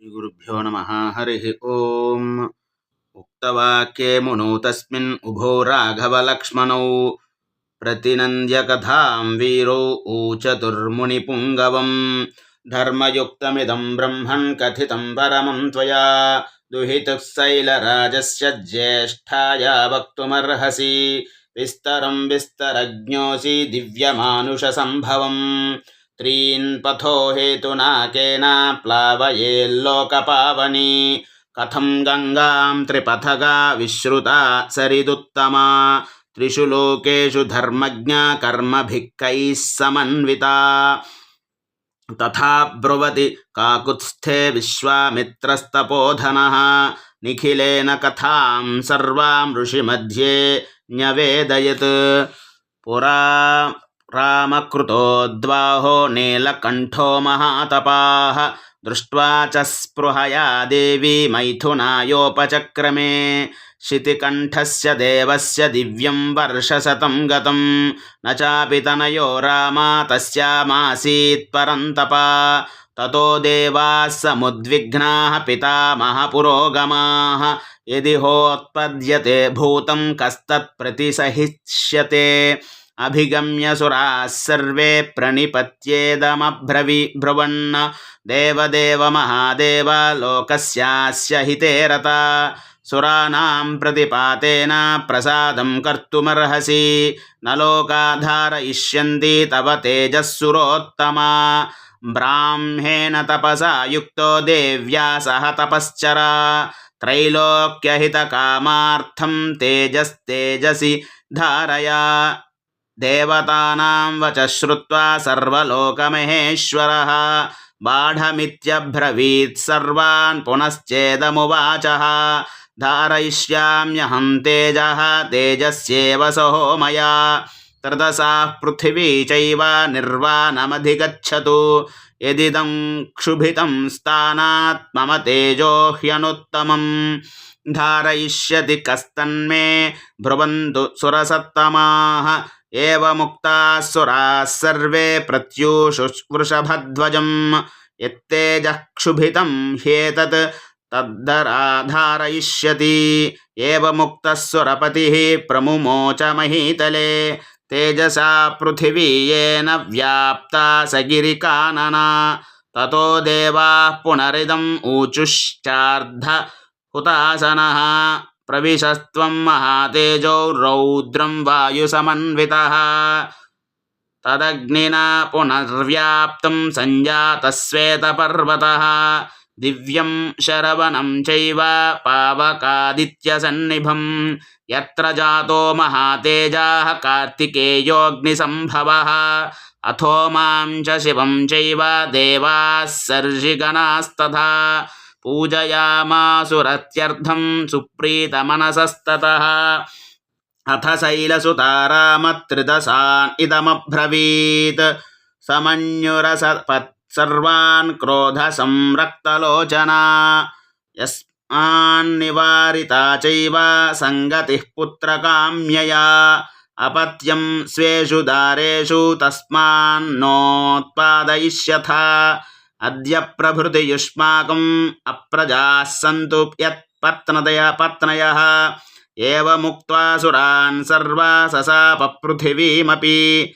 श्रीगुरुभ्यो नमः। हरिः ओम्। उक्तवाक्ये मुनौ तस्मिन् उभौ राघवलक्ष्मणौ प्रतिनन्द्यकथां वीरौ ऊचतुर्मुनिपुङ्गवम्। धर्मयुक्तमिदं ब्रह्मन् कथितं परमं त्वया दुहितुः शैलराजस्य ज्येष्ठाया वक्तुमर्हसि। विस्तरं विस्तरज्ञोऽसि दिव्यमानुषसम्भवम् त्रीन् पथो हेतुना केन प्लावयेल्लोकपावनी। कथं गङ्गां त्रिपथगा विश्रुता सरिदुत्तमा त्रिषु लोकेषु धर्मज्ञा कर्मभिः कैः समन्विता। तथा ब्रुवति काकुत्स्थे विश्वामित्रस्तपोधनः निखिलेन कथां सर्वां ऋषिमध्ये न्यवेदयत्। पुरा रामकृतोद्वाहो नीलकण्ठो महातपाः दृष्ट्वा च स्पृहया देवी मैथुनायोपचक्रमे। शितिकण्ठस्य देवस्य दिव्यं वर्षशतं गतं न चापि तनयो रामा तस्यामासीत् परन्तपा। ततो देवाः समुद्विग्नाः पितामहपुरोगमाः यदि होत्पद्यते भूतं कस्तत्प्रतिसहिष्यते। अभिगम्य सुराः सर्वे प्रणिपत्येदमब्रवीब्रुवन् देवदेव महादेव लोकस्यास्य हिते रता। सुराणां प्रतिपातेन प्रसादं कर्तुमर्हसि न लोका धारयिष्यन्ति तव तेजःसुरोत्तमा। ब्राह्मेण तपसा युक्तो देव्या सह तपश्चरा त्रैलोक्यहितकामार्थं तेजस्तेजसि धारया। देवतानां वचः श्रुत्वा सर्वलोकमहेश्वरः बाढमित्यब्रवीत् सर्वान् पुनश्चेदमुवाचः। धारयिष्याम्यहं तेजः तेजस्येव सहोमया त्रदसाः पृथिवी चैव निर्वाणमधिगच्छतु। यदिदं क्षुभितं स्थानात् मम तेजो ह्यनुत्तमं धारयिष्यति कस्तन्मे ब्रुवन्तु सुरसत्तमाः। एवमुक्ताः सुराः सर्वे प्रत्यूषुवृषभध्वजम् यत्तेजः क्षुभितं ह्येतत् तद्धराधारयिष्यति। एवमुक्तः सुरपतिः प्रमुमोच महीतले तेजसा पृथिवी येन व्याप्ता सगिरिकानना। ततो देवाः पुनरिदम् ऊचुश्चार्ध हुतासनः प्रविशस्त्वं महातेजो रौद्रं वायुसमन्वितः। तदग्निना पुनर्व्याप्तं सञ्जातः श्वेतपर्वतः दिव्यं शरवणं चैव पावकादित्यसन्निभं यत्र जातो महातेजाः कार्तिकेयोऽग्निसम्भवः। अथो मां च शिवं चैव देवाः सर्षिगणास्तथा पूजयामासुरत्यर्थं सुप्रीतमनसस्ततः। अथ शैलसुता रामत्रिदशान् इदमब्रवीत् समन्युरसपत् सर्वान् क्रोधसंरक्तलोचना। यस्मान्निवारिता चैव सङ्गतिः पुत्रकाम्यया अपत्यं स्वेषु दारेषु तस्मान्नोत्पादयिष्यथा। अद्य प्रभृति युष्माकम् अप्रजाः सन्तु यत्पत्नयः। एवमुक्त्वा सुरान् सर्वा ससाप पृथिवीमपि।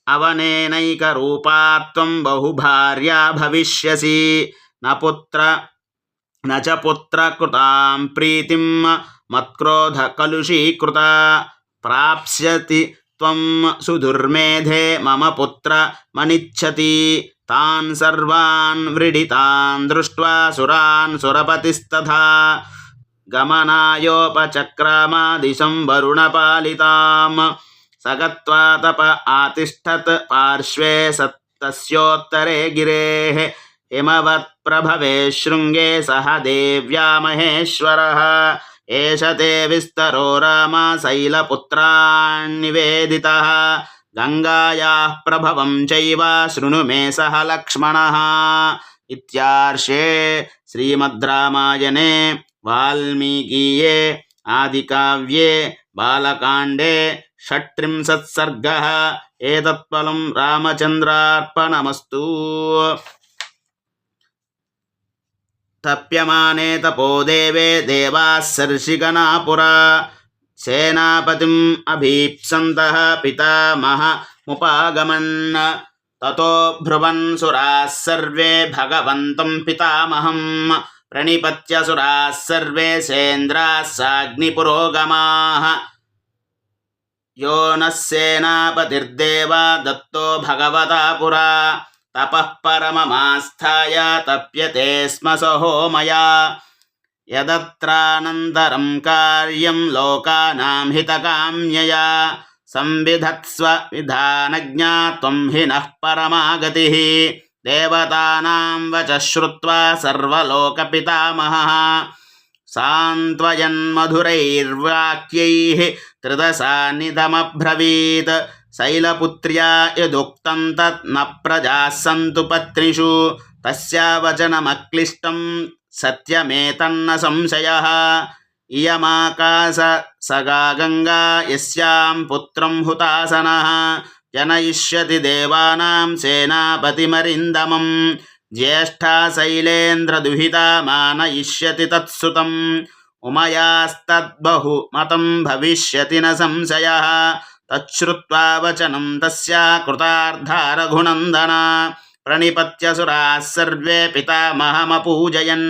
अवनेनैकरूपा त्वं बहुभार्या भविष्यसि न च पुत्रकृतां प्रीतिं मत्क्रोधकलुषीकृता। प्राप्स्यति त्वं सुदुर्मेधे मम पुत्रमनिच्छति। तान् सर्वान् व्रीडितान् दृष्ट्वा सुरान् सुरपतिस्तथा गमनायोपचक्रामादिशं वरुणपालिताम्। स गत्वा तप आतिष्ठत् पार्श्वे तस्योत्तरे गिरेः हिमवत्प्रभवे शृङ्गे सह देव्या महेश्वरः। एष ते विस्तरो राम शैलपुत्रान्निवेदितः गङ्गायाः प्रभवं चैव शृणु मे सह लक्ष्मणः। इत्यार्षे श्रीमद् रामायणे वाल्मीकीये आदिकाव्ये बालकाण्डे 36 सर्गः। एतत्फलं रामचन्द्रार्पणमस्तु। तप्यमाने तपो देवे देवाः सर्षिगणा पुरा सेनापतिम् अभीप्सन्तः पितामहमुपागमन् ततो ब्रुवन् सुराः सर्वे भगवन्तं पितामहम् प्रणिपत्य सुराः सर्वे सेन्द्राः साग्निपुरोगमाः यो नः सेनापतिर्देवा दत्तो भगवता पुरा तपः परममास्थाय तप्यते स्म सहोमया यदत्रानन्तरं कार्यं लोकानां हितकाम्यया संविधत्स्व विधानज्ञा त्वं हि नः परमागतिः देवतानां वचः श्रुत्वा सर्वलोकपितामहः सान्त्वयन्मधुरैर्वाक्यैः त्रिदशानिदमब्रवीत् शैलपुत्र्या यदुक्तं तत् न प्रजाः सन्तु पत्नीषु तस्या वचनमक्लिष्टं सत्यमेतन्न संशयः इयमाकाशसगा गङ्गा यस्यां पुत्रं हुतासनः जनयिष्यति देवानां सेनापतिमरिन्दमं ज्येष्ठा शैलेन्द्रदुहिता मानयिष्यति तत्सुतम् उमयास्तद्बहुमतं भविष्यति न संशयः तच्छ्रुत्वा वचनं तस्या कृतार्था रघुनन्दन प्रणिपत्यसुराः सर्वे पितामहमपूजयन्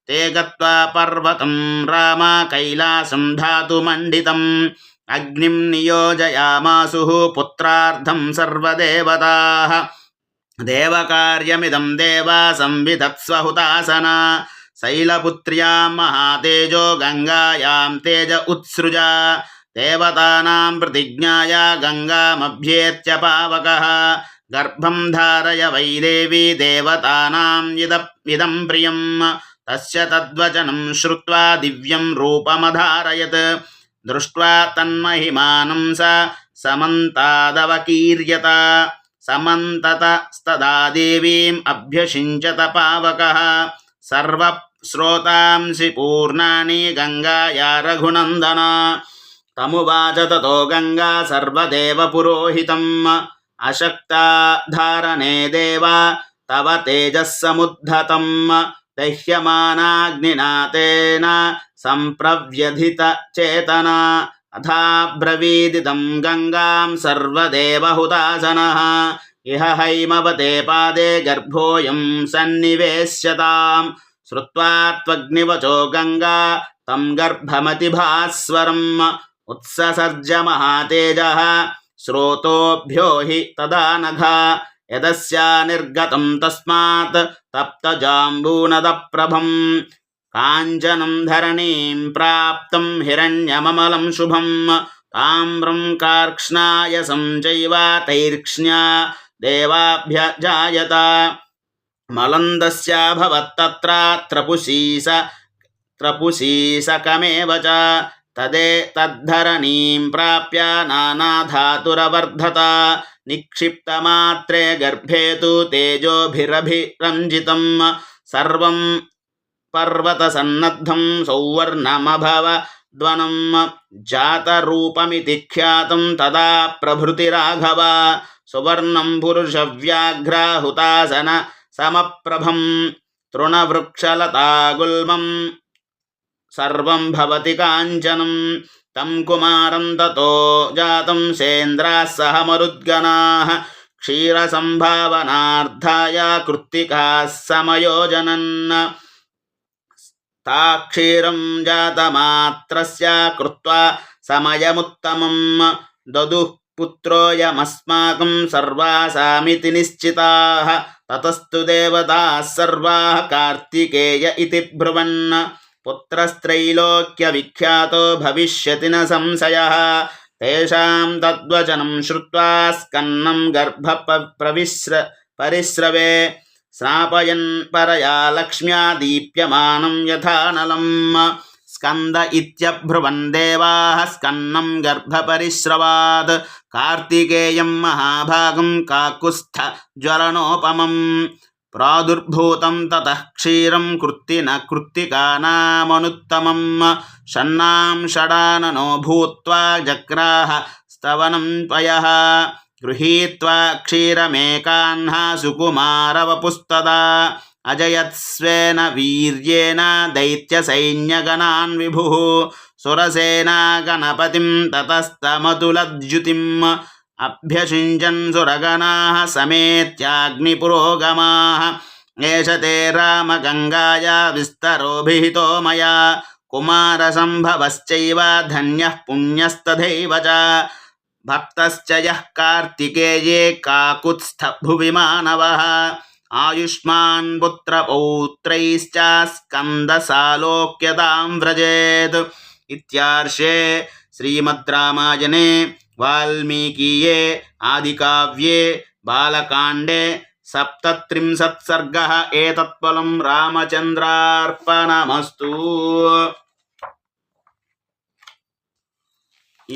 ते गत्वा पर्वतं राम कैलासं धातुमण्डितम् अग्निं नियोजयामासुः पुत्रार्थं सर्वदेवताः देवकार्यमिदं देवा संविधत्स्व हुतासन शैलपुत्र्यां महातेजो गङ्गायां तेज उत्सृजा देवतानां प्रतिज्ञाया गङ्गामभ्येत्य पावकः गर्भं धारय वै देवी देवतानां इदं प्रियं तस्य तद्वचनं श्रुत्वा दिव्यं रूपमधारयत् दृष्ट्वा तन्महिमानं स समन्तादवकीर्यत समन्ततस्तदा देवीम् अभ्यषिञ्चत पावकः सर्वश्रोतांसि पूर्णानि गङ्गाया रघुनन्दन तमुवाच ततो गङ्गा सर्वदेवपुरोहितम् अशक्ता धारणे देवा तव तेजः समुद्धतं दह्यमानाग्निना तेन सम्प्रव्यथितचेतना अथा ब्रवीदिदं गङ्गां सर्वदेवहुतासनः इह हैमवते पादे गर्भोऽयं सन्निवेश्यताम् श्रुत्वा त्वग्निवचो गङ्गा तं गर्भमतिभास्वरम् उत्ससर्ज महातेजः स्रोतोभ्यो हि तदा नघा यदस्या निर्गतं तस्मात् तप्तजाम्बूनदप्रभं काञ्चनं धरणीं प्राप्तं हिरण्यममलं शुभं ताम्रं कार्क्ष्णायसं चैव तैर्क्ष्ण्या देवाभ्यजायत मलन्दस्याभवत्तत्र त्रपुशीसकमेव च तद्धरणीं प्राप्य नानाधातुरवर्धत निक्षिप्तमात्रे गर्भे तु तेजोभिरभिरञ्जितं सर्वं पर्वतसन्नद्धं सौवर्णमभवद्वनं जातरूपमिति ख्यातं तदा प्रभृति राघव सुवर्णं पुरुषव्याघ्राहुतासन समप्रभं तृणवृक्षलतागुल्मं सर्वं भवति काञ्चनं तं कुमारं ततो जातं सेन्द्राः सह मरुद्गणाः क्षीरसम्भावनार्थाय कृत्तिकाः समयोजनन् ताक्षीरं जातमात्रस्य कृत्वा समयमुत्तमं ददुः पुत्रोऽयमस्माकं सर्वासामिति निश्चिताः ततस्तु देवताः सर्वाः कार्तिकेय इति ब्रुवन् पुत्रस्त्रैलोक्यविख्यातो भविष्यति न संशयः तेषां तद्वचनं श्रुत्वा स्कन्नं परिस्रवे स्नापयन् परया लक्ष्म्या दीप्यमानं यथानलं स्कन्द इत्यब्रुवन् देवाः स्कन्नं गर्भपरिस्रवात् कार्तिकेयं महाभागं काकुस्थ ज्वलनोपमं प्रादुर्भूतं ततः क्षीरं कृत्तिकानामनुत्तमं षण्णां षडाननो भूत्वा जग्राह स्तवनं पयः गृहीत्वा क्षीरमेकाह्ना सुकुमारवपुस्तदा అజయత్స్వేన వీర్యేణ దైత్యసైన్యగణాన్ విభుః సురసేనా గణపతిం తతస్తమతులద్యుతిం అభ్యషించన్ సురగణాః సమేత్యాగ్నిపురోగమాః ఏష తే రామగంగాయా విస్తరోభిహితో మయా కుమారసంభవశ్చైవ ధన్యః పుణ్యస్తథైవ చ భక్తశ్చ యః కార్తికేయే కాకుత్స్థ భువి మానవః ఆయుష్మాన్ పుత్రపౌత్రైశ్చ స్కందసాలోక్యతాం వ్రజేత్. ఇత్యార్షే శ్రీమద్ రామాయణే వాల్మీకీయే ఆదికావ్యే బాలకాండే 37 సర్గః. ఏతత్ఫలం రామచంద్రార్పణమస్తు. ఈ